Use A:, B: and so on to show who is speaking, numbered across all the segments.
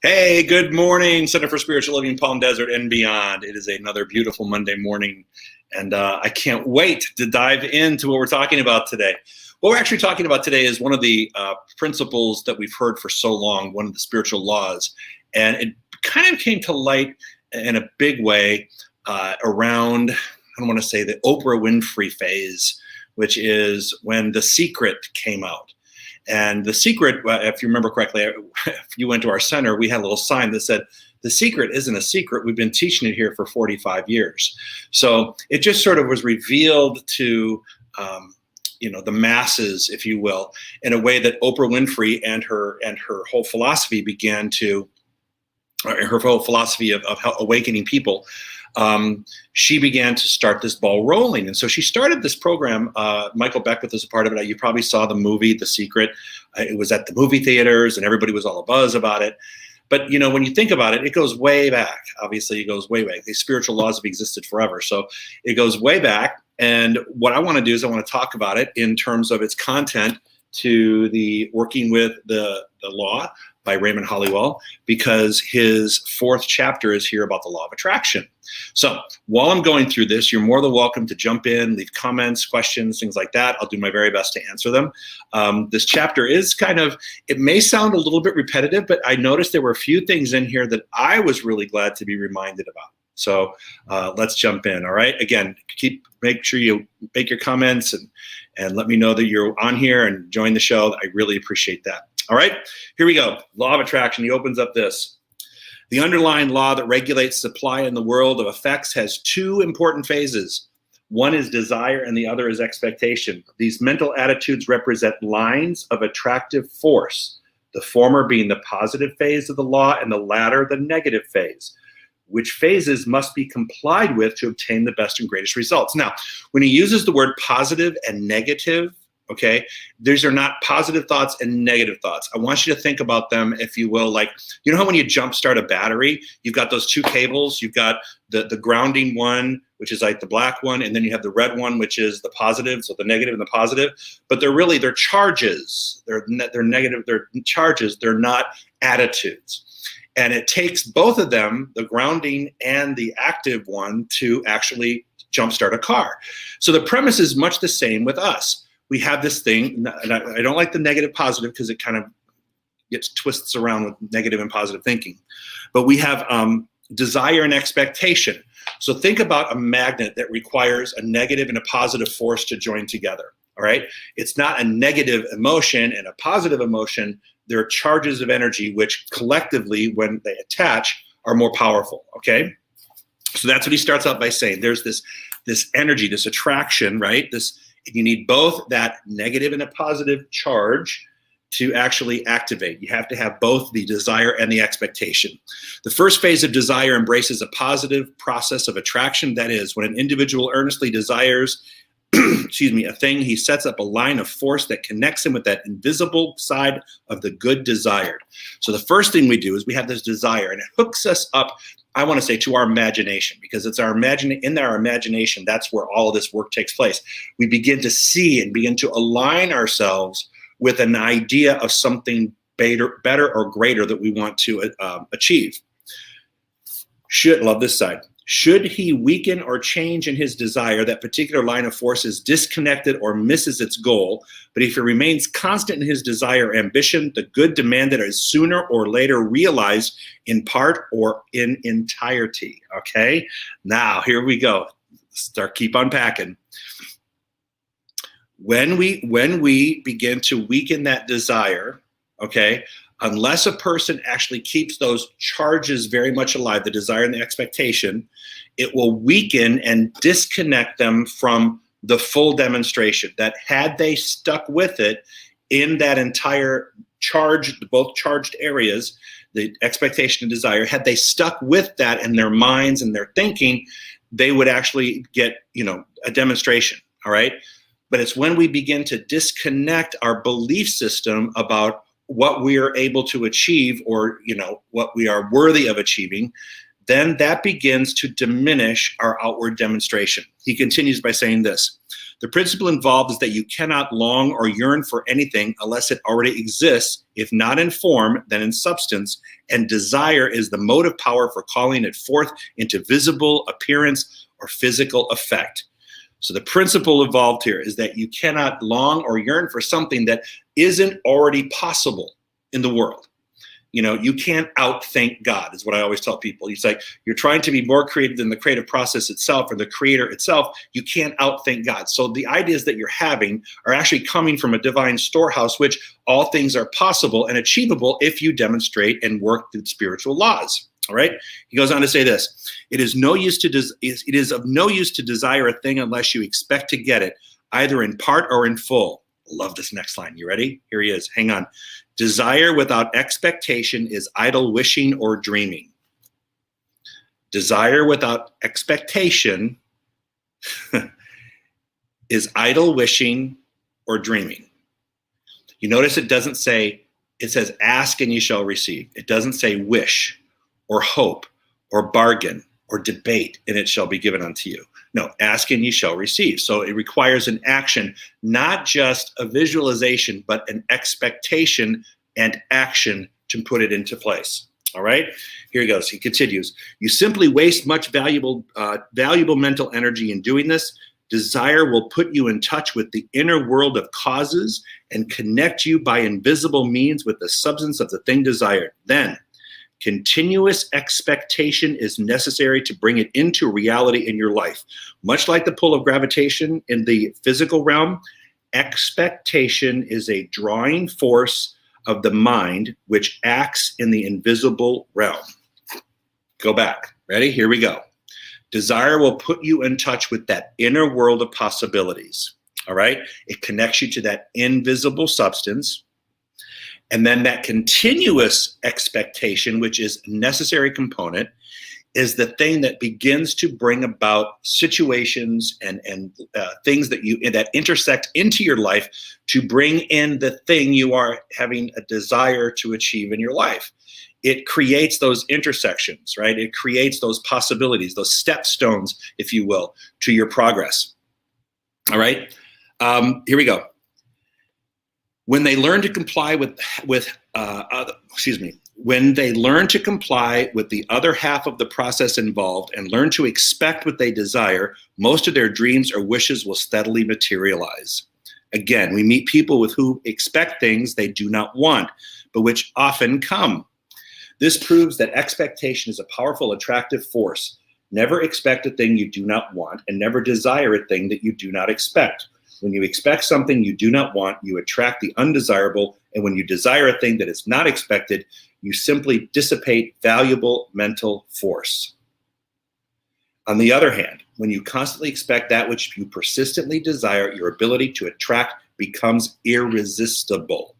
A: Hey, good morning, Center for Spiritual Living, Palm Desert and beyond. It is another beautiful Monday morning, and I can't wait to dive into what we're talking about today. What we're actually talking about today is one of the principles that we've heard for so long, one of the spiritual laws, and it kind of came to light in a big way around, I don't want to say the Oprah Winfrey phase, which is when The Secret came out. And The Secret, if you remember correctly, if you went to our center, we had a little sign that said, "The secret isn't a secret. We've been teaching it here for 45 years. So it just sort of was revealed to, the masses, if you will, in a way that Oprah Winfrey and her whole philosophy began to, her whole philosophy of awakening people. She began to start this ball rolling. And so she started this program. Michael Beckwith was a part of it. You probably saw the movie, The Secret. It was at the movie theaters and everybody was all abuzz about it. But, when you think about it, it goes way back. Obviously, it goes way back. These spiritual laws have existed forever. So it goes way back. And what I want to do is I want to talk about it in terms of its content to the working with the law by Raymond Holliwell, because his fourth chapter is here about the law of attraction. So while I'm going through this, you're more than welcome to jump in, leave comments, questions, things like that. I'll do my very best to answer them. This chapter is it may sound a little bit repetitive, but I noticed there were a few things in here that I was really glad to be reminded about. So let's jump in, all right? Again, make sure you make your comments and let me know that you're on here and join the show. I really appreciate that. All right, here we go. Law of attraction. He opens up this. The underlying law that regulates supply in the world of effects has two important phases. One is desire and the other is expectation. These mental attitudes represent lines of attractive force, the former being the positive phase of the law and the latter the negative phase, which phases must be complied with to obtain the best and greatest results. Now, when he uses the word positive and negative, okay, these are not positive thoughts and negative thoughts. I want you to think about them, if you will, like, how when you jump start a battery, you've got those two cables, you've got the grounding one, which is like the black one, and then you have the red one, which is the positive, so the negative and the positive, but they're charges. They're negative, they're charges, they're not attitudes. And it takes both of them, the grounding and the active one, to actually jumpstart a car. So the premise is much the same with us. We have this thing, and I don't like the negative positive because it kind of twists around with negative and positive thinking. But we have desire and expectation. So think about a magnet that requires a negative and a positive force to join together. All right? It's not a negative emotion and a positive emotion. There are charges of energy which collectively, when they attach, are more powerful. Okay? So that's what he starts out by saying. There's this energy, this attraction, right? You need both that negative and a positive charge to actually activate. You have to have both the desire and the expectation. The first phase of desire embraces a positive process of attraction. That is, when an individual earnestly desires a thing, he sets up a line of force that connects him with that invisible side of the good desired. So the first thing we do is we have this desire, and it hooks us up, I want to say, to our imagination, because it's in our imagination, that's where all of this work takes place. We begin to see and begin to align ourselves with an idea of something better or greater that we want to achieve. Love this side. Should he weaken or change in his desire, that particular line of force is disconnected or misses its goal. But if he remains constant in his desire or ambition, the good demanded is sooner or later realized in part or in entirety. Okay? Now, here we go. Keep unpacking. When we begin to weaken that desire, okay, unless a person actually keeps those charges very much alive, the desire and the expectation, it will weaken and disconnect them from the full demonstration. That had they stuck with it in that entire charge, both charged areas, the expectation and desire, had they stuck with that in their minds and their thinking, they would actually get, a demonstration, all right? But it's when we begin to disconnect our belief system about what we are able to achieve, or what we are worthy of achieving, then that begins to diminish our outward demonstration. He continues by saying this: The principle involved is that you cannot long or yearn for anything unless it already exists, if not in form, then in substance, and desire is the motive power for calling it forth into visible appearance or physical effect. So the principle involved here is that you cannot long or yearn for something that isn't already possible in the world. You know, you can't outthink God, is what I always tell people. It's like you're trying to be more creative than the creative process itself or the creator itself. You can't outthink God. So the ideas that you're having are actually coming from a divine storehouse, which all things are possible and achievable if you demonstrate and work through spiritual laws. All right. He goes on to say this: it is of no use to desire a thing unless you expect to get it, either in part or in full. Love this next line. You ready? Here he is. Hang on. Desire without expectation is idle wishing or dreaming. Desire without expectation is idle wishing or dreaming. You notice it doesn't say, it says ask and you shall receive. It doesn't say wish or hope or bargain or debate and it shall be given unto you. No, ask and you shall receive. So it requires an action, not just a visualization, but an expectation and action to put it into place. All right, here he goes. He continues. You simply waste much valuable mental energy in doing this. Desire will put you in touch with the inner world of causes and connect you by invisible means with the substance of the thing desired. Then, continuous expectation is necessary to bring it into reality in your life. Much like the pull of gravitation in the physical realm, expectation is a drawing force of the mind which acts in the invisible realm. Go back. Ready? Here we go. Desire will put you in touch with that inner world of possibilities. All right? It connects you to that invisible substance. And then that continuous expectation, which is a necessary component, is the thing that begins to bring about situations and things that intersect into your life to bring in the thing you are having a desire to achieve in your life. It creates those intersections, right? It creates those possibilities, those stepstones, if you will, to your progress. All right, here we go. When they learn to comply when they learn to comply with the other half of the process involved and learn to expect what they desire, most of their dreams or wishes will steadily materialize. Again, we meet people with who expect things they do not want, but which often come. This proves that expectation is a powerful, attractive force. Never expect a thing you do not want, and never desire a thing that you do not expect. When you expect something you do not want, you attract the undesirable, and when you desire a thing that is not expected, you simply dissipate valuable mental force. On the other hand, when you constantly expect that which you persistently desire, your ability to attract becomes irresistible.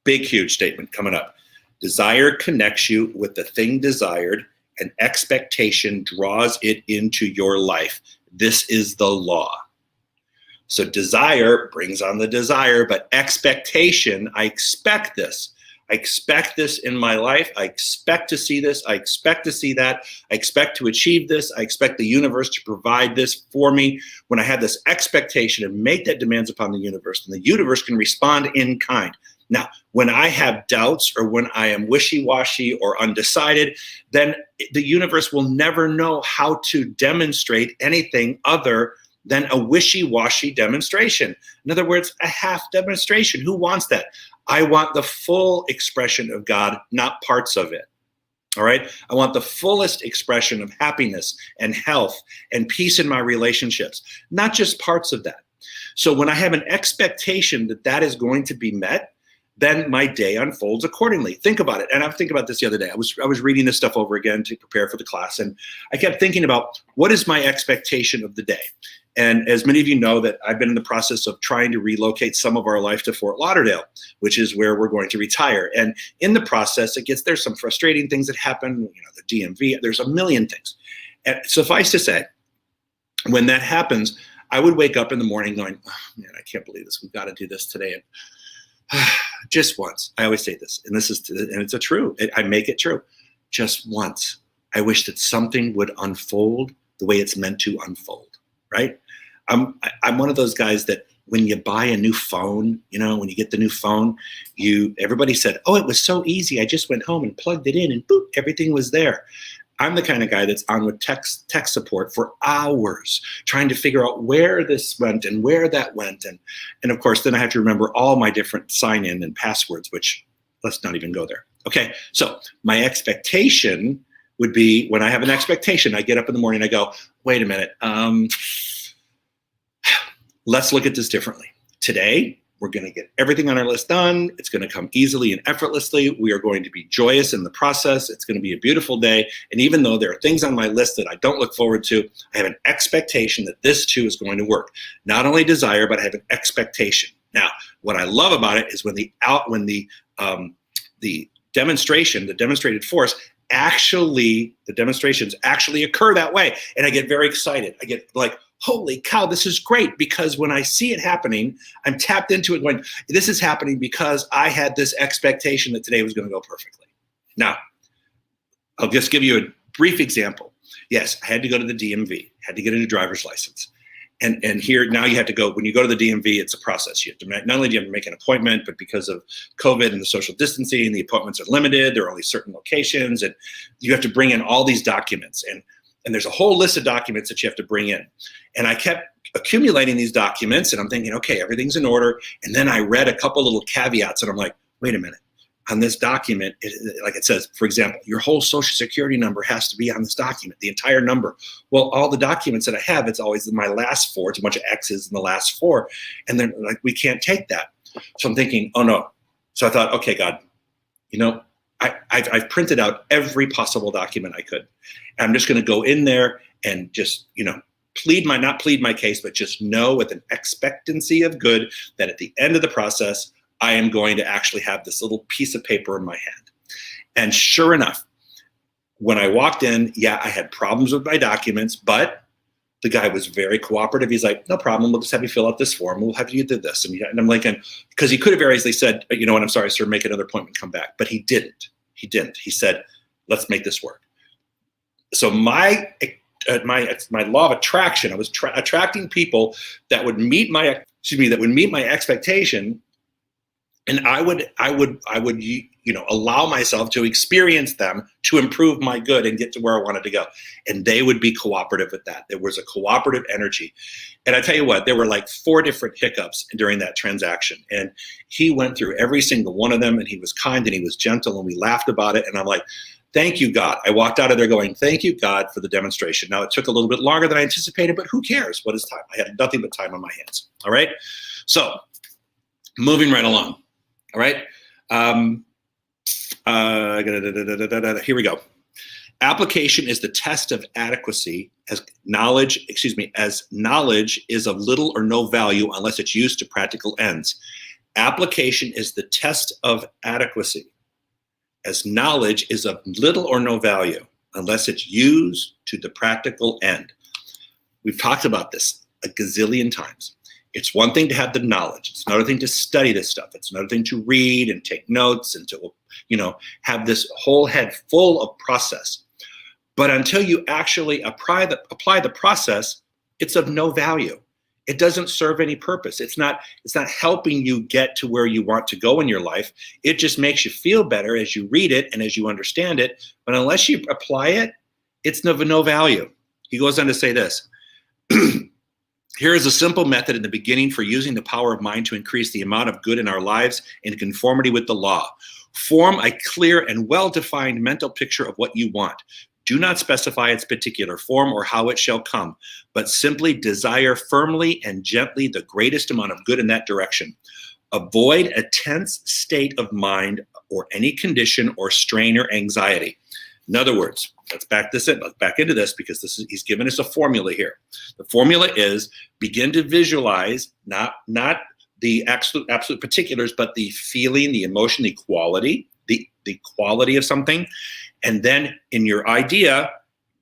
A: Big, huge statement coming up. Desire connects you with the thing desired, and expectation draws it into your life. This is the law. So desire brings on the desire, but expectation, I expect this. I expect this in my life. I expect to see this. I expect to see that. I expect to achieve this. I expect the universe to provide this for me. When I have this expectation and make that demands upon the universe, then the universe can respond in kind. Now, when I have doubts or when I am wishy-washy or undecided, then the universe will never know how to demonstrate anything other than a wishy-washy demonstration. In other words, a half demonstration. Who wants that? I want the full expression of God, not parts of it. All right? I want the fullest expression of happiness and health and peace in my relationships, not just parts of that. So when I have an expectation that that is going to be met, then my day unfolds accordingly. Think about it. And I was thinking about this the other day. I was reading this stuff over again to prepare for the class. And I kept thinking about what is my expectation of the day? And as many of you know, that I've been in the process of trying to relocate some of our life to Fort Lauderdale, which is where we're going to retire. And in the process, there's some frustrating things that happen, the DMV, there's a million things. And suffice to say, when that happens, I would wake up in the morning going, oh, man, I can't believe this. We've got to do this today. And just once. I always say this, and it's a true. I make it true. Just once. I wish that something would unfold the way it's meant to unfold, right? I'm one of those guys that when you buy a new phone, when you get the new phone, everybody said, oh, it was so easy. I just went home and plugged it in and boop, everything was there. I'm the kind of guy that's on with tech support for hours trying to figure out where this went and where that went. And of course, then I have to remember all my different sign-in and passwords, which let's not even go there. Okay, so my expectation would be, when I have an expectation, I get up in the morning, I go, wait a minute, let's look at this differently. Today, we're going to get everything on our list done. It's going to come easily and effortlessly. We are going to be joyous in the process. It's going to be a beautiful day. And even though there are things on my list that I don't look forward to, I have an expectation that this too is going to work. Not only desire, but I have an expectation. Now, what I love about it is when the demonstration, the demonstrated force, the demonstrations actually occur that way. And I get very excited. I get like, holy cow, this is great, because when I see it happening, I'm tapped into it going, this is happening because I had this expectation that today was going to go perfectly. Now, I'll just give you a brief example. Yes, I had to go to the DMV, had to get a new driver's license. And here, now you have to go, when you go to the DMV, it's a process. You have to not only do you have to make an appointment, but because of COVID and the social distancing, the appointments are limited. There are only certain locations, and you have to bring in all these documents. And there's a whole list of documents that you have to bring in. And I kept accumulating these documents, and I'm thinking, okay, everything's in order. And then I read a couple little caveats, and I'm like, wait a minute. On this document, like it says, for example, your whole social security number has to be on this document, the entire number. Well, all the documents that I have, it's always my last four. It's a bunch of X's in the last four. And they're like, we can't take that. So I'm thinking, oh no. So I thought, okay, God, I've printed out every possible document I could. And I'm just going to go in there and just, not plead my case, but just know with an expectancy of good that at the end of the process, I am going to actually have this little piece of paper in my hand. And sure enough, when I walked in, I had problems with my documents, but the guy was very cooperative. He's like, no problem. We'll just have you fill out this form. We'll have you do this. And I'm like, because he could have very easily said, you know what, I'm sorry, sir, make another appointment, come back. But he didn't. He said, let's make this work. So my law of attraction, I was attracting people that would meet my expectation. And I would allow myself to experience them to improve my good and get to where I wanted to go. And they would be cooperative with that. There was a cooperative energy. And I tell you what, there were like 4 different hiccups during that transaction. And he went through every single one of them, and he was kind and he was gentle, and we laughed about it. And I'm like, thank you, God. I walked out of there going, thank you, God, for the demonstration. Now, it took a little bit longer than I anticipated, but who cares? What is time? I had nothing but time on my hands. All right. So moving right along. All right. Here we go. Application is the test of adequacy as knowledge is of little or no value unless it's used to practical ends. Application is the test of adequacy as knowledge is of little or no value unless it's used to the practical end. We've talked about this a gazillion times. It's one thing to have the knowledge. It's another thing to study this stuff. It's another thing to read and take notes and to, have this whole head full of process. But until you actually apply the process, it's of no value. It doesn't serve any purpose. It's not helping you get to where you want to go in your life. It just makes you feel better as you read it and as you understand it. But unless you apply it, it's of no value. He goes on to say this. Here is a simple method in the beginning for using the power of mind to increase the amount of good in our lives in conformity with the law. Form a clear and well-defined mental picture of what you want. Do not specify its particular form or how it shall come, but simply desire firmly and gently the greatest amount of good in that direction. Avoid a tense state of mind or any condition or strain or anxiety. In other words, let's back into this because he's given us a formula here. The formula is begin to visualize not the absolute particulars, but the feeling, the emotion, the quality of something. And then in your idea,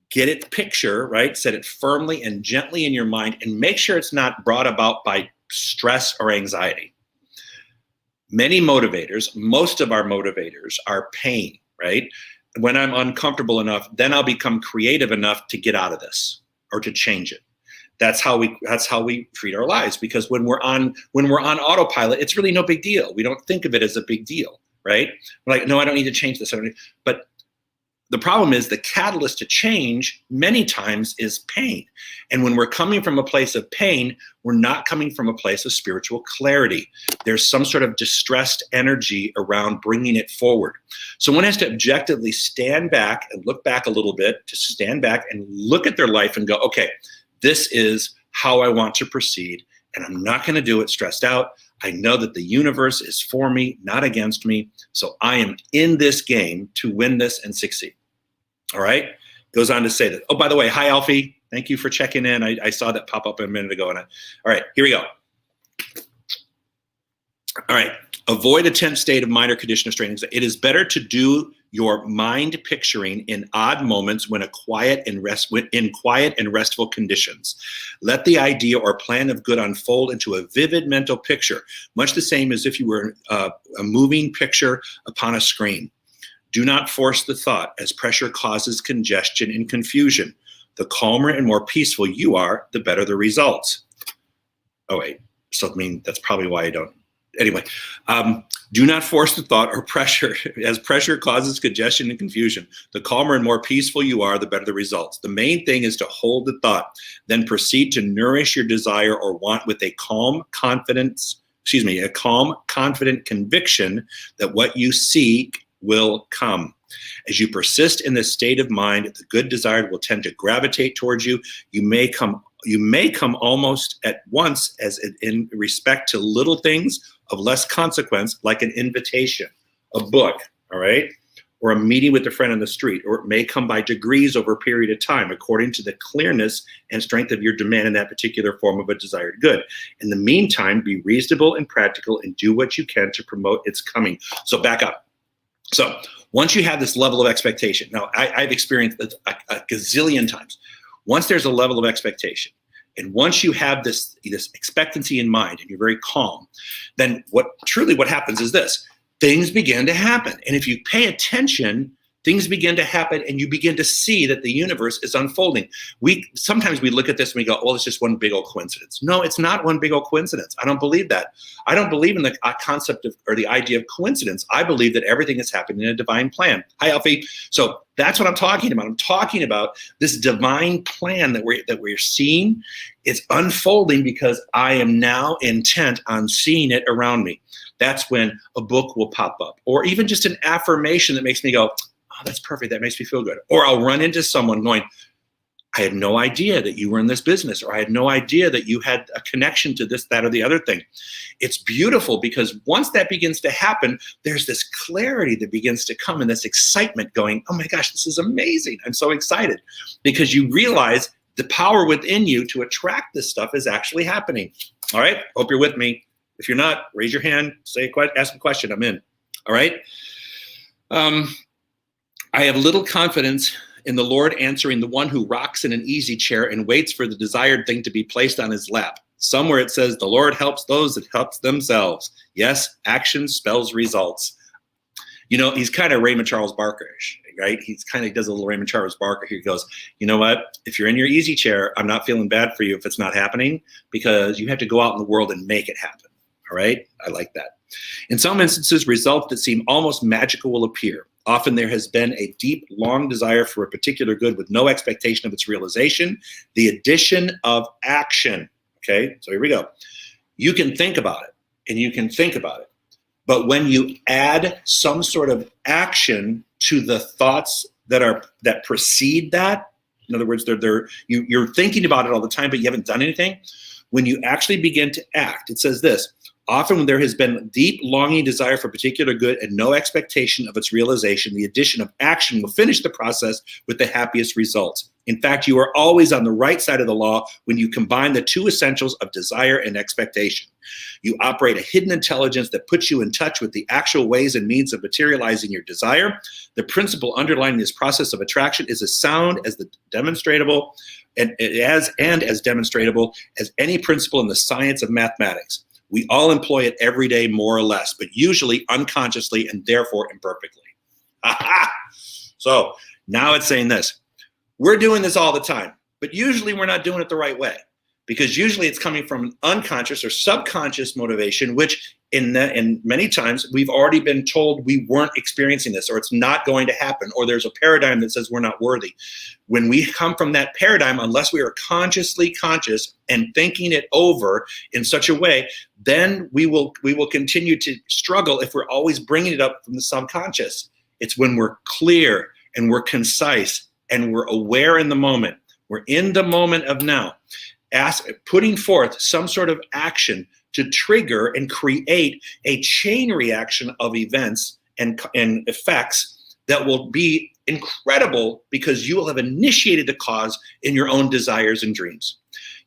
A: get its picture, right? Set it firmly and gently in your mind and make sure it's not brought about by stress or anxiety. Most of our motivators are pain, right? When I'm uncomfortable enough, then I'll become creative enough to get out of this or to change it. That's how we treat our lives, because when we're on autopilot, it's really no big deal. We don't think of it as a big deal, right? We're like, no, I don't need to change this. But the problem is the catalyst to change many times is pain. And when we're coming from a place of pain, we're not coming from a place of spiritual clarity. There's some sort of distressed energy around bringing it forward. So one has to objectively stand back and look back a little bit, to stand back and look at their life and go, okay, this is how I want to proceed. And I'm not going to do it stressed out. I know that the universe is for me, not against me. So I am in this game to win this and succeed. All right. Goes on to say that. Oh, by the way, hi, Alfie. Thank you for checking in. I saw that pop up a minute ago. All right, here we go. All right. Avoid a tense state of mind or condition of strain. It is better to do your mind picturing in odd moments when in quiet and restful conditions. Let the idea or plan of good unfold into a vivid mental picture, much the same as if you were a moving picture upon a screen. Do not force the thought, as pressure causes congestion and confusion. The calmer and more peaceful you are, the better the results. Oh, wait. So, I mean, that's probably why I don't. Anyway, do not force the thought or pressure, as pressure causes congestion and confusion. The calmer and more peaceful you are, the better the results. The main thing is to hold the thought, then proceed to nourish your desire or want with a calm, confident conviction that what you seek will come. As you persist in this state of mind, the good desired will tend to gravitate towards you. You may come almost at once, as in respect to little things of less consequence, like an invitation, a book, all right, or a meeting with a friend on the street, or it may come by degrees over a period of time, according to the clearness and strength of your demand in that particular form of a desired good. In the meantime, be reasonable and practical and do what you can to promote its coming. So back up. So once you have this level of expectation, now I've experienced this a gazillion times. Once there's a level of expectation, and once you have this expectancy in mind and you're very calm, then what happens is this: things begin to happen. And if you pay attention, things begin to happen and you begin to see that the universe is unfolding. Sometimes we look at this and we go, well, it's just one big old coincidence. No, it's not one big old coincidence. I don't believe that. I don't believe in the concept of, or the idea of coincidence. I believe that everything is happening in a divine plan. Hi, Alfie. So that's what I'm talking about. I'm talking about this divine plan that we're seeing. It's unfolding because I am now intent on seeing it around me. That's when a book will pop up, or even just an affirmation that makes me go, oh, that's perfect. That makes me feel good. Or I'll run into someone going, I had no idea that you were in this business, or I had no idea that you had a connection to this, that, or the other thing. It's beautiful because once that begins to happen, there's this clarity that begins to come and this excitement going, oh my gosh, this is amazing. I'm so excited, because you realize the power within you to attract this stuff is actually happening. All right. Hope you're with me. If you're not, raise your hand, ask a question. I'm in. All right. I have little confidence in the Lord answering the one who rocks in an easy chair and waits for the desired thing to be placed on his lap. Somewhere it says the Lord helps those that helps themselves. Yes, action spells results. You know, he's kind of Raymond Charles Barker-ish, right? He's kind of does a little Raymond Charles Barker. He goes, you know what? If you're in your easy chair, I'm not feeling bad for you if it's not happening, because you have to go out in the world and make it happen. All right? I like that. In some instances, results that seem almost magical will appear. Often there has been a deep, long desire for a particular good with no expectation of its realization. The addition of action. Okay, so here we go. You can think about it, and you can think about it. But when you add some sort of action to the thoughts that precede that, in other words, you're thinking about it all the time, but you haven't done anything. When you actually begin to act, it says this: often when there has been deep longing desire for particular good and no expectation of its realization, the addition of action will finish the process with the happiest results. In fact, you are always on the right side of the law when you combine the two essentials of desire and expectation. You operate a hidden intelligence that puts you in touch with the actual ways and means of materializing your desire. The principle underlying this process of attraction is as sound as demonstrable and as demonstrable as any principle in the science of mathematics. We all employ it every day, more or less, but usually unconsciously and therefore imperfectly. So now it's saying this: we're doing this all the time, but usually we're not doing it the right way. because usually it's coming from an unconscious or subconscious motivation, which in many times we've already been told we weren't experiencing this, or it's not going to happen, or there's a paradigm that says we're not worthy. When we come from that paradigm, unless we are consciously conscious and thinking it over in such a way, then we will continue to struggle if we're always bringing it up from the subconscious. It's when we're clear and we're concise and we're aware in the moment. We're in the moment of now, putting forth some sort of action to trigger and create a chain reaction of events and effects that will be incredible, because you will have initiated the cause in your own desires and dreams.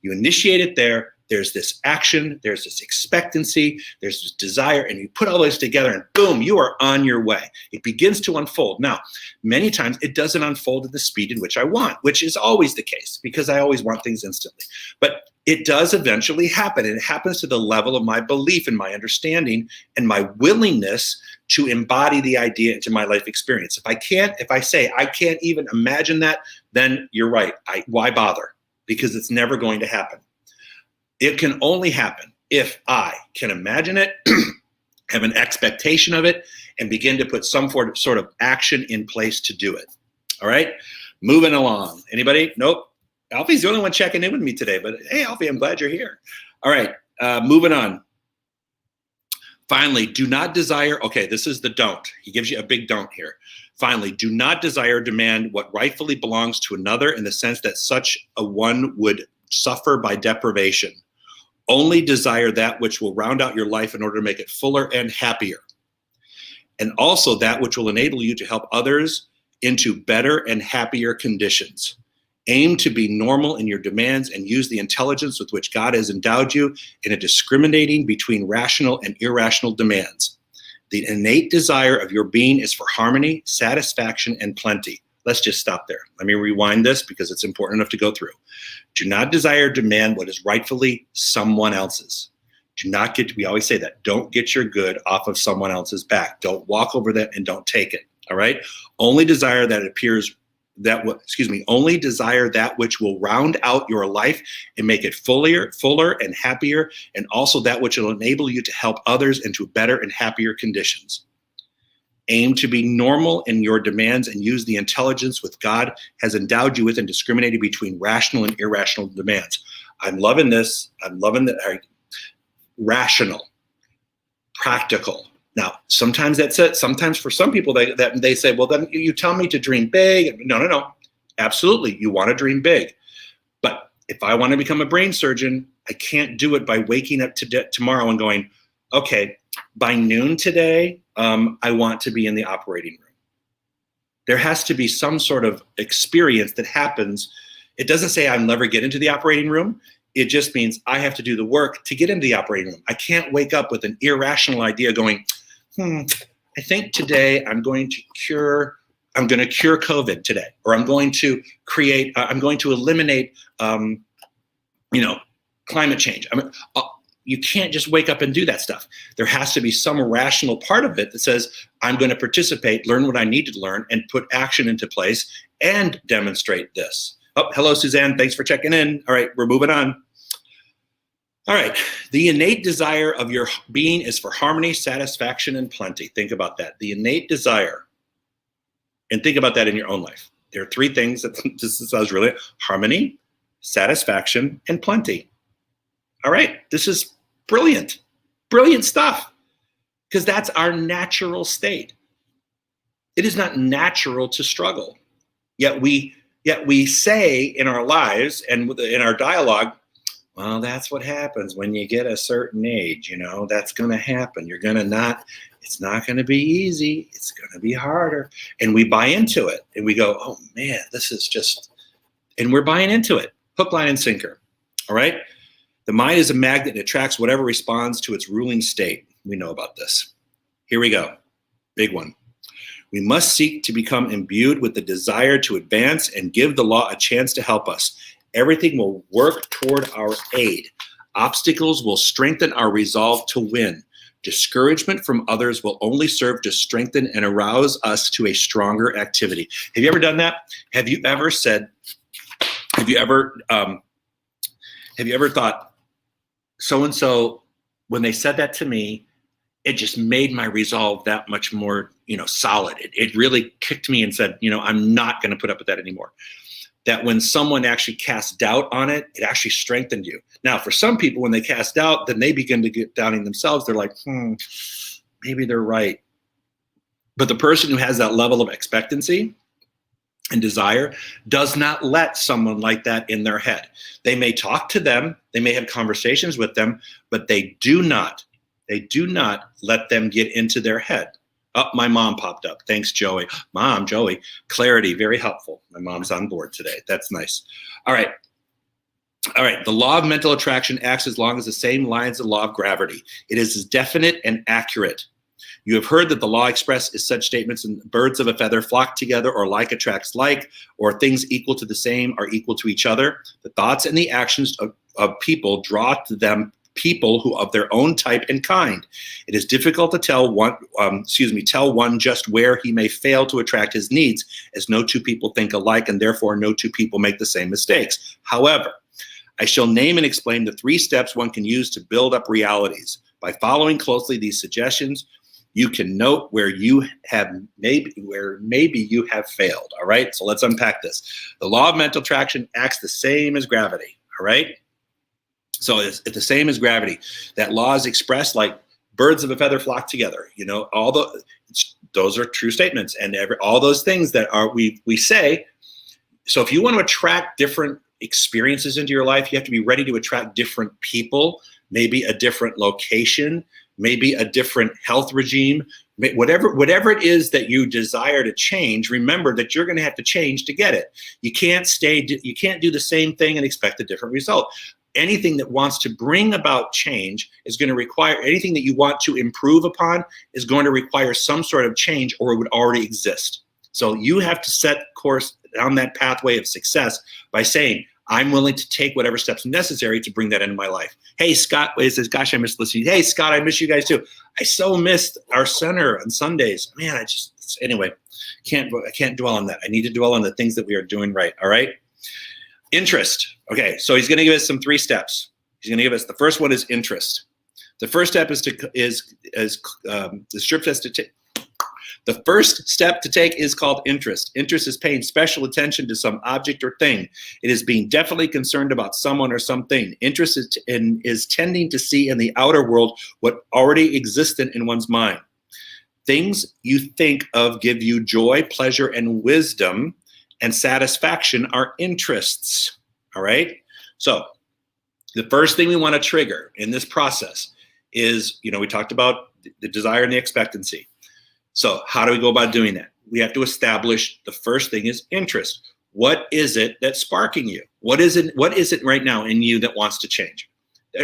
A: You initiate it there. There's this action, there's this expectancy, there's this desire, and you put all those together and boom, you are on your way. It begins to unfold. Now, many times it doesn't unfold at the speed in which I want, which is always the case because I always want things instantly. But it does eventually happen, and it happens to the level of my belief and my understanding and my willingness to embody the idea into my life experience. If I say I can't even imagine that, then you're right. Why bother? Because it's never going to happen. It can only happen if I can imagine it, have an expectation of it, and begin to put some sort of action in place to do it. All right, moving along. Anybody? Nope. Alfie's the only one checking in with me today, but hey, Alfie, I'm glad you're here. All right, moving on. Finally, do not desire, okay, this is the don't. He gives you a big don't here. Finally, do not desire or demand what rightfully belongs to another in the sense that such a one would suffer by deprivation. Only desire that which will round out your life in order to make it fuller and happier. And also that which will enable you to help others into better and happier conditions. Aim to be normal in your demands and use the intelligence with which God has endowed you in a discriminating between rational and irrational demands. The innate desire of your being is for harmony, satisfaction, and plenty. Let's just stop there. Let me rewind this because it's important enough to go through. Do not desire or demand what is rightfully someone else's. We always say that. Don't get your good off of someone else's back. Don't walk over that and don't take it. All right? Only desire only desire that which will round out your life and make it fuller and happier, and also that which will enable you to help others into better and happier conditions. Aim to be normal in your demands and use the intelligence with God has endowed you with in discriminating between rational and irrational demands. I'm loving this. I'm loving that. Rational, practical. Now, sometimes that's it. Sometimes for some people, they say, well, then you tell me to dream big. No. Absolutely. You want to dream big. But if I want to become a brain surgeon, I can't do it by waking up tomorrow and going, okay, by noon today, I want to be in the operating room. There has to be some sort of experience that happens. It doesn't say I'll never get into the operating room. It just means I have to do the work to get into the operating room. I can't wake up with an irrational idea going, I think today I'm going to cure COVID today, or I'm going to eliminate, climate change. You can't just wake up and do that stuff. There has to be some rational part of it that says, I'm going to participate, learn what I need to learn, and put action into place and demonstrate this. Oh, hello, Suzanne. Thanks for checking in. All right, we're moving on. All right, the innate desire of your being is for harmony, satisfaction, and plenty. Think about that. The innate desire. And think about that in your own life. There are three things that this is really: harmony, satisfaction, and plenty. All right, this is brilliant, brilliant stuff, because that's our natural state. It is not natural to struggle. Yet we say in our lives and in our dialogue, well, that's what happens when you get a certain age, that's going to happen. It's not going to be easy. It's going to be harder. And we buy into it and we go, oh man, this is just, and we're buying into it, hook, line, and sinker. All right. The mind is a magnet. It attracts whatever responds to its ruling state. We know about this. Here we go. Big one. We must seek to become imbued with the desire to advance and give the law a chance to help us. Everything will work toward our aid. Obstacles will strengthen our resolve to win. Discouragement from others will only serve to strengthen and arouse us to a stronger activity. Have you ever done that? Have you ever Have you ever thought, so-and-so, when they said that to me, it just made my resolve that much more, solid. It really kicked me and said, I'm not going to put up with that anymore. That when someone actually casts doubt on it, it actually strengthened you. Now, for some people, when they cast doubt, then they begin to get doubting themselves. They're like, maybe they're right. But the person who has that level of expectancy and desire does not let someone like that in their head. They may talk to them, they may have conversations with them, but they do not let them get into their head. Oh, my mom popped up. Thanks, Joey. Mom, Joey, clarity, very helpful. My mom's on board today. That's nice. All right. The law of mental attraction acts as long as the same line as the law of gravity. It is as definite and accurate. You have heard that the law expresses such statements in birds of a feather flock together, or like attracts like, or things equal to the same are equal to each other. The thoughts and the actions of people draw to them people who of their own type and kind. It is difficult to tell one just where he may fail to attract his needs, as no two people think alike, and therefore no two people make the same mistakes. However, I shall name and explain the 3 steps one can use to build up realities. By following closely these suggestions, you can note where maybe you have failed. All right, so let's unpack this. The law of mental attraction acts the same as gravity. All right. So it's the same as gravity. That law is expressed like birds of a feather flock together. Those are true statements, and all those things that we say. So if you want to attract different experiences into your life, you have to be ready to attract different people, maybe a different location, maybe a different health regime, whatever it is that you desire to change. Remember that you're going to have to change to get it. You can't do the same thing and expect a different result. Anything that wants to bring about change is going to require, anything that you want to improve upon is going to require some sort of change, or it would already exist. So you have to set course down that pathway of success by saying, I'm willing to take whatever steps necessary to bring that into my life. Hey, Scott, he says, gosh, I miss listening. Hey, Scott, I miss you guys too. I so missed our center on Sundays. Man, anyway, I can't dwell on that. I need to dwell on the things that we are doing right. All right. Interest. Okay, so he's going to give us some 3 steps. He's going to give us, the first one is interest. The first step The first step to take is called interest. Interest is paying special attention to some object or thing. It is being definitely concerned about someone or something. Interest is tending to see in the outer world what already existed in one's mind. Things you think of give you joy, pleasure, and wisdom, and satisfaction are interests. All right? So the first thing we want to trigger in this process is, we talked about the desire and the expectancy. So how do we go about doing that? We have to establish, the first thing is interest. What is it that's sparking you? What is it right now in you that wants to change?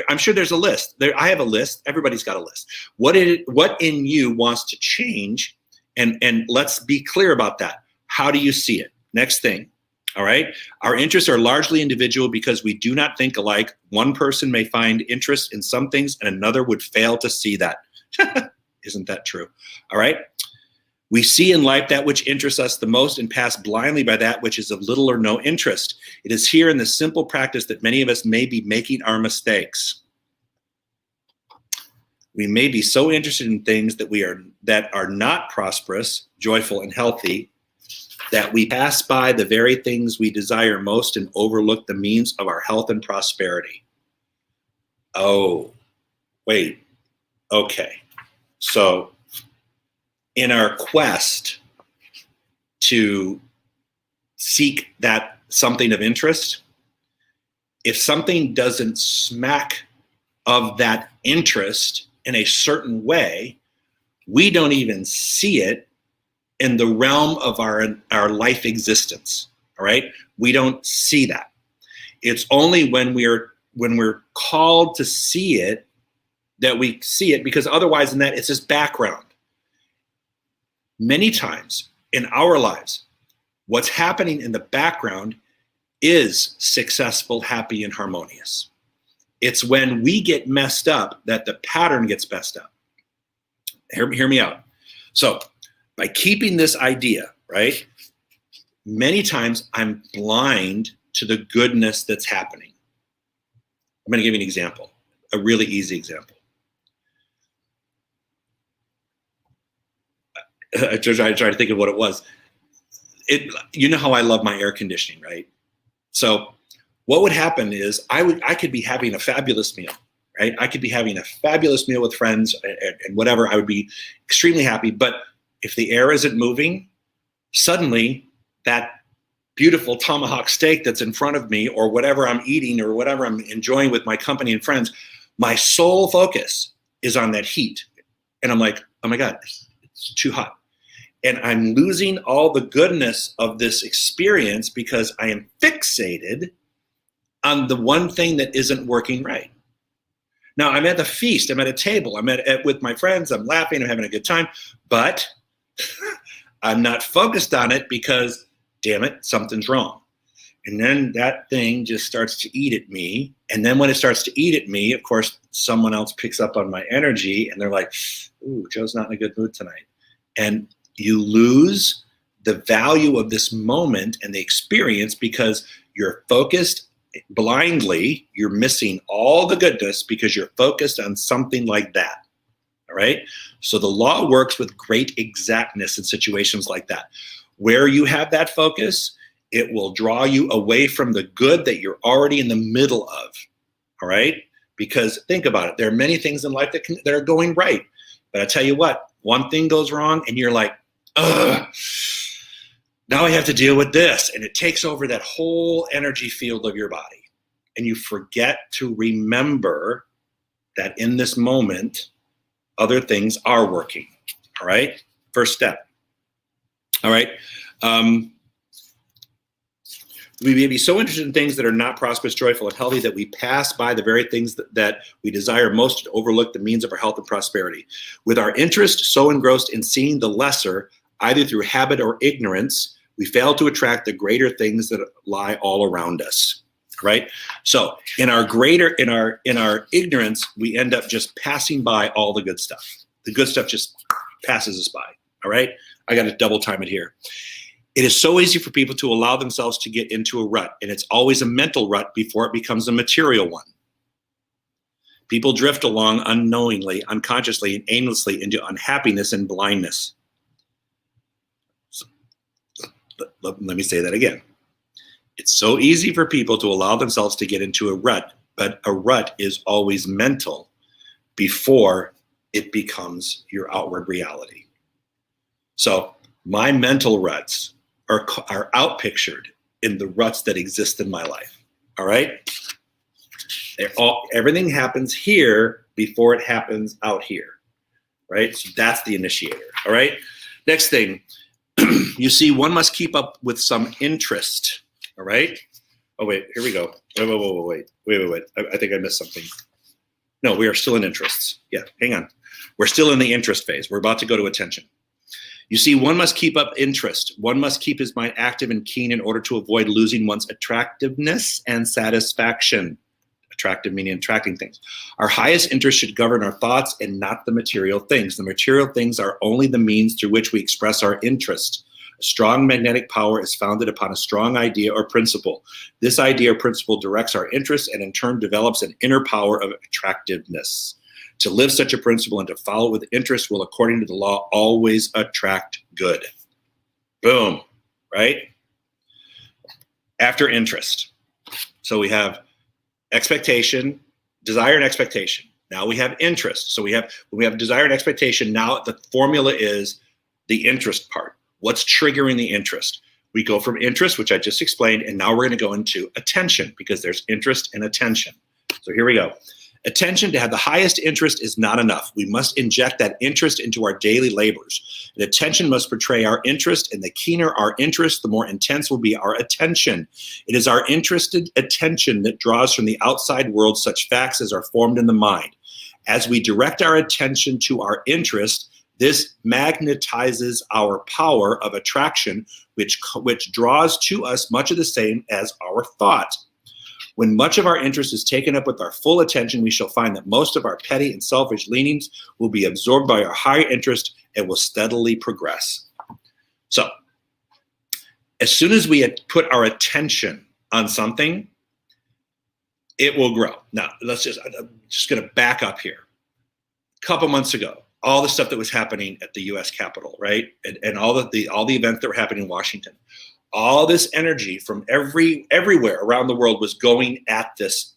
A: I'm sure there's a list. I have a list. Everybody's got a list. What in you wants to change? And let's be clear about that. How do you see it? Next thing. All right. Our interests are largely individual because we do not think alike. One person may find interest in some things and another would fail to see that. Isn't that true? All right. We see in life that which interests us the most and pass blindly by that which is of little or no interest. It is here in the simple practice that many of us may be making our mistakes. We may be so interested in things that are not prosperous, joyful, and healthy that we pass by the very things we desire most and overlook the means of our health and prosperity. Oh, wait. Okay. So in our quest to seek that something of interest, if something doesn't smack of that interest in a certain way, we don't even see it in the realm of our life existence. All right? We don't see that. It's only when we're called to see it that we see it, because otherwise in that it's just background. Many times in our lives, what's happening in the background is successful, happy, and harmonious. It's when we get messed up that the pattern gets messed up. Hear me out. So by keeping this idea, right, many times I'm blind to the goodness that's happening. I'm going to give you an example, a really easy example. I tried to think of what it was. You know how I love my air conditioning, right? So what would happen is I could be having a fabulous meal, right? I could be having a fabulous meal with friends and whatever. I would be extremely happy. But if the air isn't moving, suddenly that beautiful tomahawk steak that's in front of me, or whatever I'm eating or whatever I'm enjoying with my company and friends, my sole focus is on that heat. And I'm like, oh my God, it's too hot. And I'm losing all the goodness of this experience because I am fixated on the one thing that isn't working right. Now, I'm at the feast, I'm at a table, I'm with my friends, I'm laughing, I'm having a good time, but I'm not focused on it because, damn it, something's wrong. And then that thing just starts to eat at me. And then when it starts to eat at me, of course, someone else picks up on my energy and they're like, ooh, Joe's not in a good mood tonight. And you lose the value of this moment and the experience because you're focused blindly. You're missing all the goodness because you're focused on something like that. All right. So the law works with great exactness in situations like that. Where you have that focus, it will draw you away from the good that you're already in the middle of. All right. Because think about it. There are many things in life that are going right. But I tell you what, one thing goes wrong and you're like, ugh, now I have to deal with this. And it takes over that whole energy field of your body. And you forget to remember that in this moment, other things are working. All right. First step. All right. We may be so interested in things that are not prosperous, joyful, and healthy that we pass by the very things that we desire most and overlook the means of our health and prosperity. With our interest so engrossed in seeing the lesser, either through habit or ignorance, we fail to attract the greater things that lie all around us. Right? So in our ignorance, we end up just passing by all the good stuff. The good stuff just passes us by. All right? I got to double time it here. It is so easy for people to allow themselves to get into a rut, and it's always a mental rut before it becomes a material one. People drift along unknowingly, unconsciously, and aimlessly into unhappiness and blindness. Let me say that again. It's so easy for people to allow themselves to get into a rut, but a rut is always mental before it becomes your outward reality. So my mental ruts are outpictured in the ruts that exist in my life. All right? Everything happens here before it happens out here. Right? So that's the initiator. All right? Next thing, you see, one must keep up with some interest. All right. Oh, wait, here we go. Wait. I think I missed something. No, we are still in interests. Yeah, hang on. We're still in the interest phase. We're about to go to attention. You see, one must keep up interest. One must keep his mind active and keen in order to avoid losing one's attractiveness and satisfaction. Attractive meaning attracting things. Our highest interest should govern our thoughts and not the material things. The material things are only the means through which we express our interest. A strong magnetic power is founded upon a strong idea or principle. This idea or principle directs our interests and in turn develops an inner power of attractiveness. To live such a principle and to follow with interest will, according to the law, always attract good. Boom, right? After interest. So we have expectation, desire and expectation. Now we have interest. So when we have desire and expectation, now the formula is the interest part. What's triggering the interest? We go from interest, which I just explained, and now we're going to go into attention because there's interest and attention. So here we go. Attention, to have the highest interest is not enough. We must inject that interest into our daily labors. And attention must portray our interest, and the keener our interest, the more intense will be our attention. It is our interested attention that draws from the outside world such facts as are formed in the mind. As we direct our attention to our interest, this magnetizes our power of attraction, which draws to us much of the same as our thought. When much of our interest is taken up with our full attention, we shall find that most of our petty and selfish leanings will be absorbed by our higher interest and will steadily progress. So, as soon as we put our attention on something, it will grow. Now, I'm just going to back up here. A couple months ago, all the stuff that was happening at the U.S. Capitol, right, and all the events that were happening in Washington, all this energy from everywhere around the world was going at this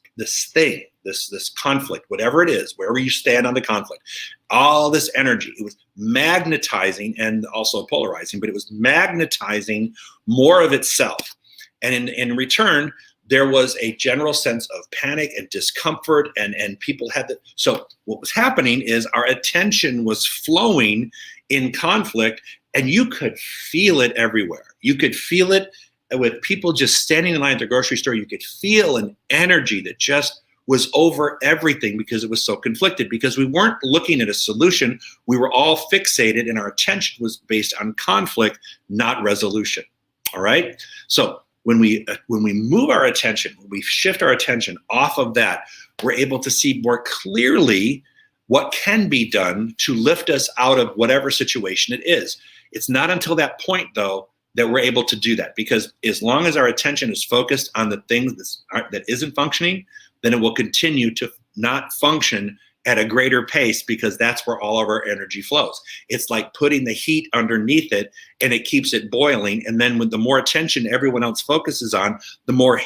A: thing, this conflict, whatever it is, wherever you stand on the conflict. All this energy, it was magnetizing and also polarizing, but it was magnetizing more of itself. And in return, there was a general sense of panic and discomfort, and people had that. So what was happening is our attention was flowing in conflict, and you could feel it everywhere. You could feel it with people just standing in line at the grocery store. You could feel an energy that just was over everything because it was so conflicted, because we weren't looking at a solution. We were all fixated, and our attention was based on conflict, not resolution. All right? So when we move our attention, when we shift our attention off of that, we're able to see more clearly what can be done to lift us out of whatever situation it is. It's not until that point, though, that we're able to do that, because as long as our attention is focused on the things that isn't functioning, then it will continue to not function at a greater pace, because that's where all of our energy flows. It's like putting the heat underneath it, and it keeps it boiling. And then with the more attention everyone else focuses on, the more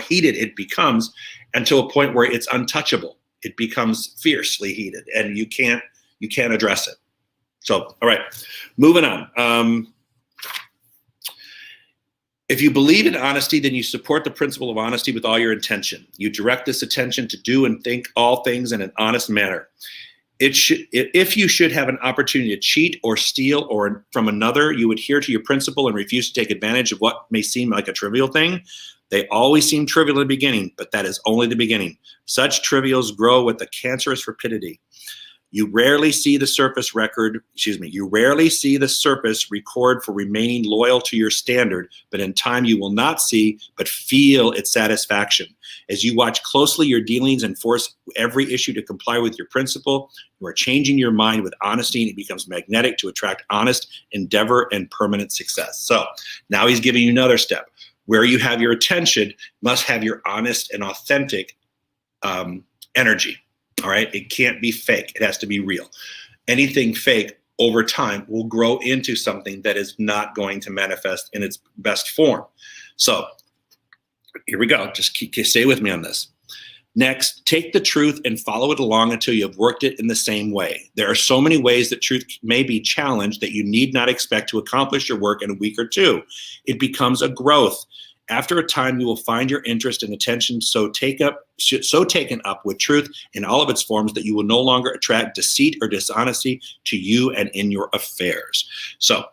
A: heated it becomes, until a point where it's untouchable. It becomes fiercely heated, and you can't address it. So, all right, moving on. If you believe in honesty, then you support the principle of honesty with all your intention. You direct this attention to do and think all things in an honest manner. If you should have an opportunity to cheat or steal or from another, you adhere to your principle and refuse to take advantage of what may seem like a trivial thing. They always seem trivial in the beginning, but that is only the beginning. Such trivials grow with a cancerous rapidity. You rarely see the surface record for remaining loyal to your standard, but in time you will not see, but feel its satisfaction. As you watch closely your dealings and force every issue to comply with your principle, you are changing your mind with honesty, and it becomes magnetic to attract honest endeavor and permanent success. So now he's giving you another step. Where you have your attention must have your honest and authentic energy. All right, it can't be fake. It has to be real. Anything fake over time will grow into something that is not going to manifest in its best form. So here we go. Just stay with me on this. Next, take the truth and follow it along until you have worked it in the same way. There are so many ways that truth may be challenged that you need not expect to accomplish your work in a week or two. It becomes a growth. After a time, you will find your interest and attention so taken up with truth in all of its forms that you will no longer attract deceit or dishonesty to you and in your affairs. So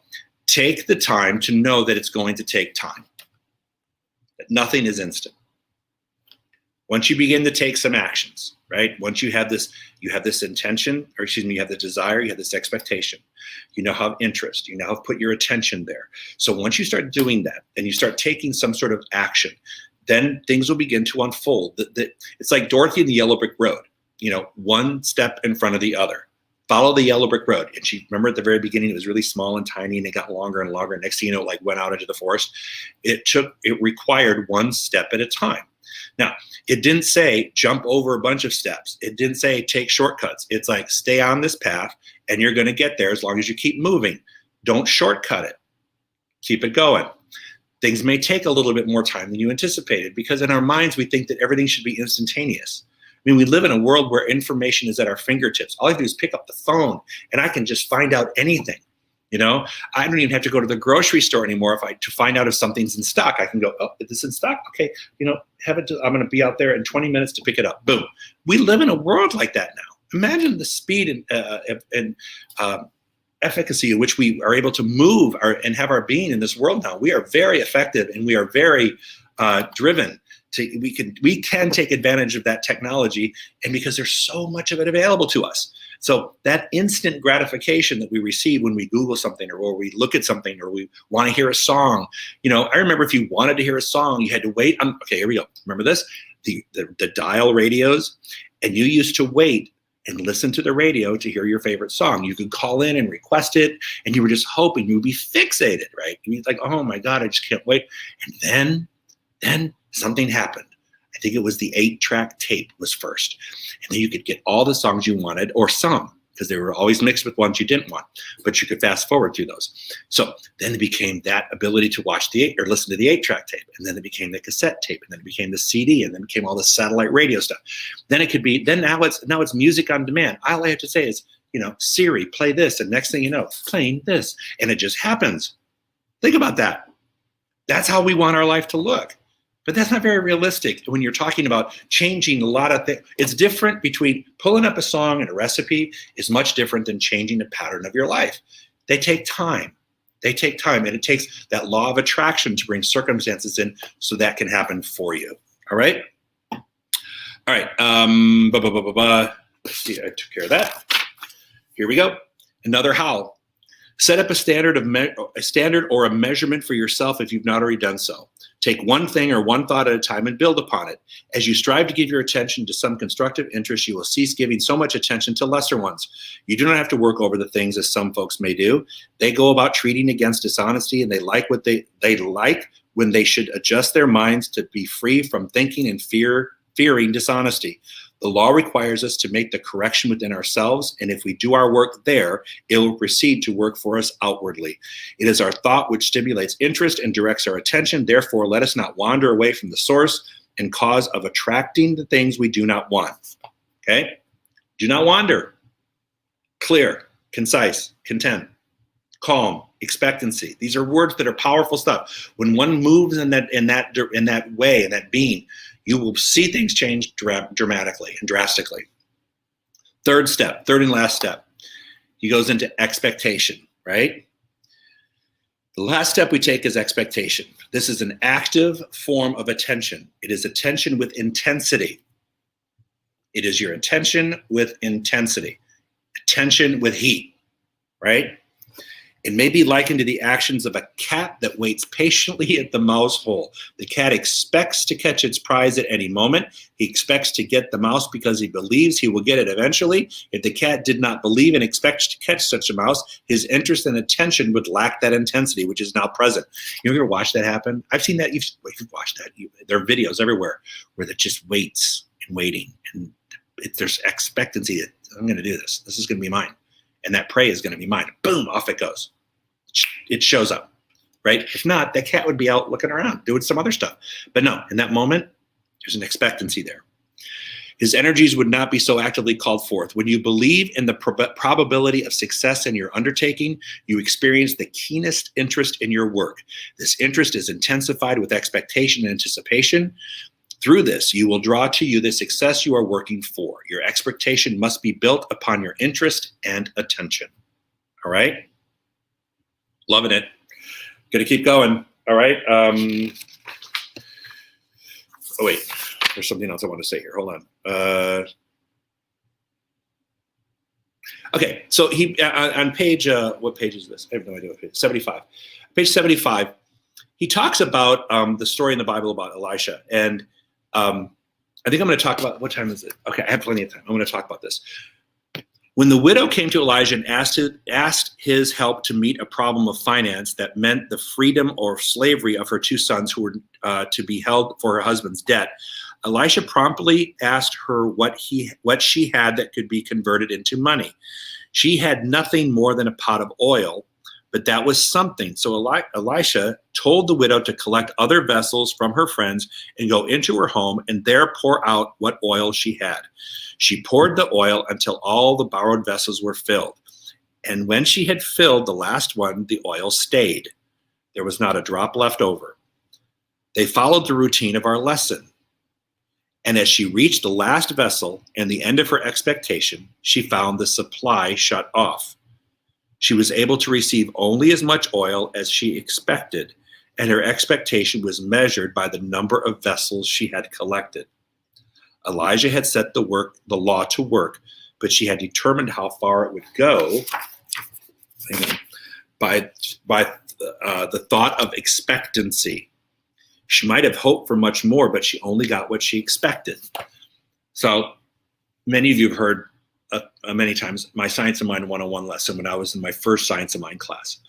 A: take the time to know that it's going to take time, that nothing is instant. Once you begin to take some actions, right? Once you have this intention, or excuse me, you have the desire, you have this expectation, you now have interest, you now have put your attention there. So once you start doing that and you start taking some sort of action, then things will begin to unfold. It's like Dorothy and the Yellow Brick Road, one step in front of the other. Follow the yellow brick road. And she, remember at the very beginning, it was really small and tiny, and it got longer and longer. Next thing you know, it went out into the forest. It required one step at a time. Now, it didn't say jump over a bunch of steps. It didn't say take shortcuts. It's like stay on this path and you're going to get there as long as you keep moving. Don't shortcut it. Keep it going. Things may take a little bit more time than you anticipated, because in our minds, we think that everything should be instantaneous. I mean, we live in a world where information is at our fingertips. All I have to do is pick up the phone and I can just find out anything. I don't even have to go to the grocery store anymore to find out if something's in stock. I can go, oh, is this in stock? Okay, I'm going to be out there in 20 minutes to pick it up. Boom. We live in a world like that now. Imagine the speed and efficacy in which we are able to move and have our being in this world now. We are very effective and we are very driven. We can take advantage of that technology, and because there's so much of it available to us. So that instant gratification that we receive when we Google something or we look at something or we want to hear a song, I remember if you wanted to hear a song, you had to wait. Okay, here we go. Remember this? The dial radios, and you used to wait and listen to the radio to hear your favorite song. You could call in and request it, and you were just hoping you would be fixated, right? You'd be like, oh my God, I just can't wait. And then something happened. think it was the 8-track tape was first. And then you could get all the songs you wanted, or some, because they were always mixed with ones you didn't want, but you could fast forward through those. So then it became that ability to watch or listen to the 8-track tape. And then it became the cassette tape, and then it became the CD, and then it became all the satellite radio stuff. Then it could be, now it's music on demand. All I have to say is, Siri, play this. And next thing you know, playing this. And it just happens. Think about that. That's how we want our life to look. But that's not very realistic when you're talking about changing a lot of things. It's different between pulling up a song and a recipe is much different than changing the pattern of your life. They take time. And it takes that law of attraction to bring circumstances in so that can happen for you. All right? All right. Let's see, I took care of that. Here we go. Another how. Set up a standard or a measurement for yourself if you've not already done so. Take one thing or one thought at a time and build upon it. As you strive to give your attention to some constructive interest, you will cease giving so much attention to lesser ones. You do not have to work over the things as some folks may do. They go about treating against dishonesty, and they like what they like when they should adjust their minds to be free from thinking and fearing dishonesty. The law requires us to make the correction within ourselves, and if we do our work there, it will proceed to work for us outwardly. It is our thought which stimulates interest and directs our attention. Therefore, let us not wander away from the source and cause of attracting the things we do not want. Okay? Do not wander. Clear, concise, content, calm, expectancy. These are words that are powerful stuff. When one moves in that way, in that being, you will see things change dramatically and drastically. Third and last step, he goes into expectation, right? The last step we take is expectation. This is an active form of attention. It is attention with intensity. It is your attention with intensity, attention with heat, right? It may be likened to the actions of a cat that waits patiently at the mouse hole. The cat expects to catch its prize at any moment. He expects to get the mouse because he believes he will get it eventually. If the cat did not believe and expect to catch such a mouse, his interest and attention would lack that intensity, which is now present. You ever watch that happen? I've seen that. You've watched that. There are videos everywhere where it just waits and waiting. And there's expectancy that I'm going to do this. This is going to be mine. And that prey is going to be mine. Boom, off it goes. It shows up, right? If not, that cat would be out looking around, doing some other stuff. But no, in that moment, there's an expectancy there. His energies would not be so actively called forth. When you believe in the probability of success in your undertaking, you experience the keenest interest in your work. This interest is intensified with expectation and anticipation. Through this, you will draw to you the success you are working for. Your expectation must be built upon your interest and attention. All right? Loving it. Gonna keep going. All right. Oh, wait. There's something else I want to say here. Hold on. Okay. So he on page, what page is this? I have no idea what page. 75. Page 75, he talks about the story in the Bible about Elisha. And I think I'm going to talk about, what time is it? Okay, I have plenty of time. I'm going to talk about this. When the widow came to Elijah and asked his help to meet a problem of finance that meant the freedom or slavery of her two sons who were to be held for her husband's debt, Elisha promptly asked her what she had that could be converted into money. She had nothing more than a pot of oil, but that was something. So Elisha told the widow to collect other vessels from her friends and go into her home and there pour out what oil she had. She poured the oil until all the borrowed vessels were filled. And when she had filled the last one, the oil stayed. There was not a drop left over. They followed the routine of our lesson. And as she reached the last vessel and the end of her expectation, she found the supply shut off. She was able to receive only as much oil as she expected, and her expectation was measured by the number of vessels she had collected. Elijah had set the law to work, but she had determined how far it would go by the thought of expectancy. She might have hoped for much more, but she only got what she expected. So many of you have heard many times my Science of Mind 101 lesson when I was in my first Science of Mind class,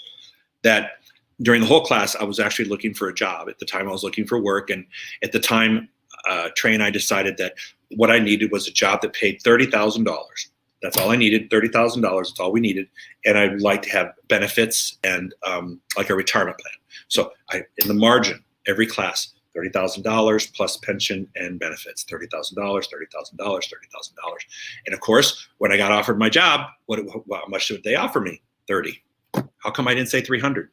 A: that during the whole class, I was actually looking for a job. At the time, I was looking for work. And at the time, Trey and I decided that what I needed was a job that paid $30,000. That's all I needed, $30,000. That's all we needed. And I'd like to have benefits and like a retirement plan. So in the margin, every class, $30,000 plus pension and benefits, $30,000, $30,000, $30,000. And of course, when I got offered my job, how much did they offer me? 30. How come I didn't say 300?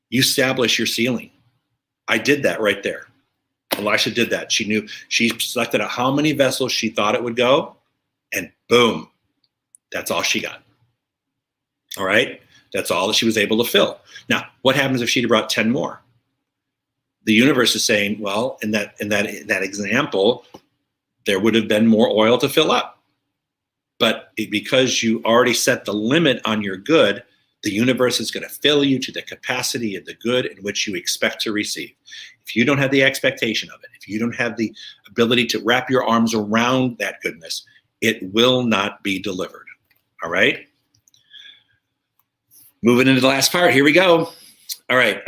A: You establish your ceiling. I did that right there. Elisha did that. She knew, she selected out how many vessels she thought it would go, and boom, that's all she got. All right? That's all that she was able to fill. Now, what happens if she'd have brought 10 more? The universe is saying, well, in that example, there would have been more oil to fill up. But because you already set the limit on your good, the universe is going to fill you to the capacity of the good in which you expect to receive. If you don't have the expectation of it, if you don't have the ability to wrap your arms around that goodness, it will not be delivered. All right? Moving into the last part. Here we go. All right.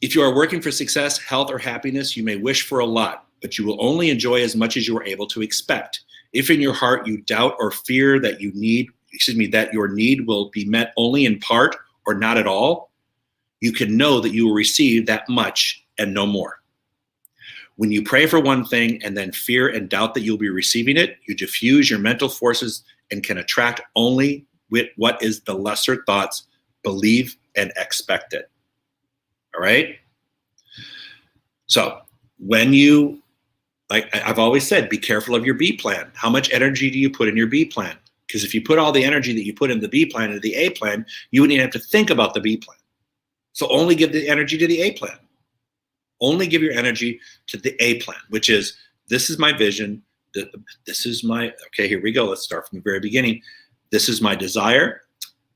A: If you are working for success, health, or happiness, you may wish for a lot, but you will only enjoy as much as you are able to expect. If in your heart you doubt or fear that that your need will be met only in part or not at all, you can know that you will receive that much and no more. When you pray for one thing and then fear and doubt that you'll be receiving it, you diffuse your mental forces and can attract only with what is the lesser thoughts, believe and expect it. All right? So when you, like I've always said, be careful of your B plan. How much energy do you put in your B plan? Because if you put all the energy that you put in the B plan into the A plan, you wouldn't even have to think about the B plan. So only give the energy to the A plan. Only give your energy to the A plan, which is, this is my vision. This is my, okay, here we go. Let's start from the very beginning. This is my desire.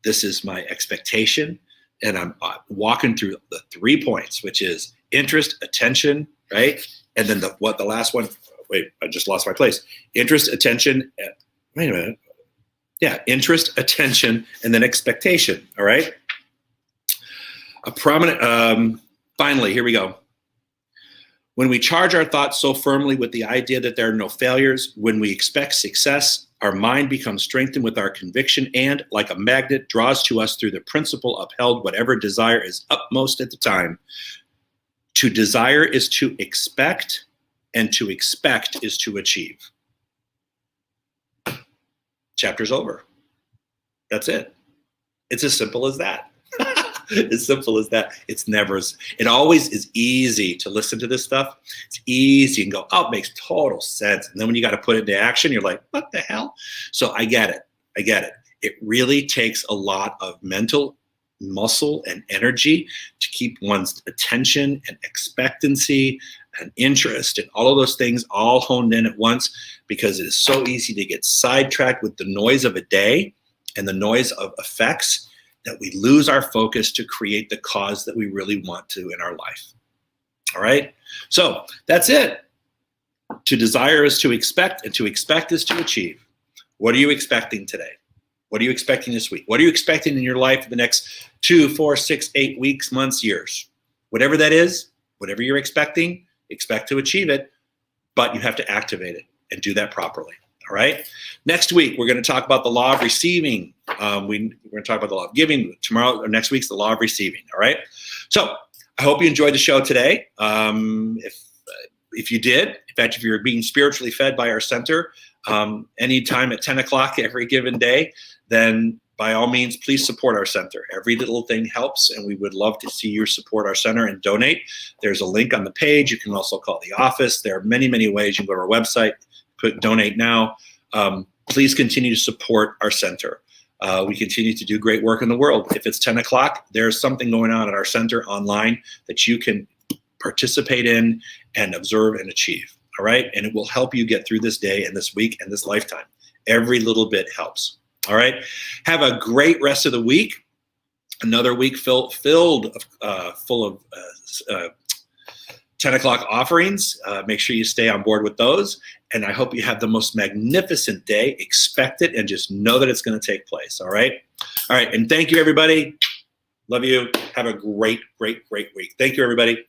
A: This is my expectation. And I'm walking through the 3 points, which is interest, attention, right? And then the last one, wait, I just lost my place. Interest, attention, wait a minute. Yeah, interest, attention, and then expectation, all right? A prominent, finally, here we go. When we charge our thoughts so firmly with the idea that there are no failures, when we expect success, our mind becomes strengthened with our conviction and, like a magnet, draws to us through the principle upheld whatever desire is upmost at the time. To desire is to expect, and to expect is to achieve. Chapter's over. That's it. It's as simple as that. As simple as that. It always is easy to listen to this stuff. It's easy and go, oh, it makes total sense. And then when you got to put it into action, you're like, what the hell? So I get it. It really takes a lot of mental muscle and energy to keep one's attention and expectancy and interest and all of those things all honed in at once, because it is so easy to get sidetracked with the noise of a day and the noise of effects that we lose our focus to create the cause that we really want to in our life. All right? So that's it. To desire is to expect, and to expect is to achieve. What are you expecting today? What are you expecting this week? What are you expecting in your life for the next 2, 4, 6, 8 weeks, months, years? Whatever that is, whatever you're expecting, expect to achieve it, but you have to activate it and do that properly. All right. Next week, we're going to talk about the law of receiving. We're going to talk about the law of giving. Tomorrow or next week's the law of receiving. All right. So I hope you enjoyed the show today. If you did, in fact, if you're being spiritually fed by our center anytime at 10 o'clock every given day, then by all means, please support our center. Every little thing helps, and we would love to see you support our center and donate. There's a link on the page. You can also call the office. There are many, many ways. You can go to our website, click donate now. Please continue to support our center. We continue to do great work in the world. If it's 10 o'clock, there's something going on at our center online that you can participate in and observe and achieve. All right. And it will help you get through this day and this week and this lifetime. Every little bit helps. All right. Have a great rest of the week. Another week full of 10 o'clock offerings. Make sure you stay on board with those. And I hope you have the most magnificent day. Expect it and just know that it's going to take place. All right. All right. And thank you, everybody. Love you. Have a great, great, great week. Thank you, everybody.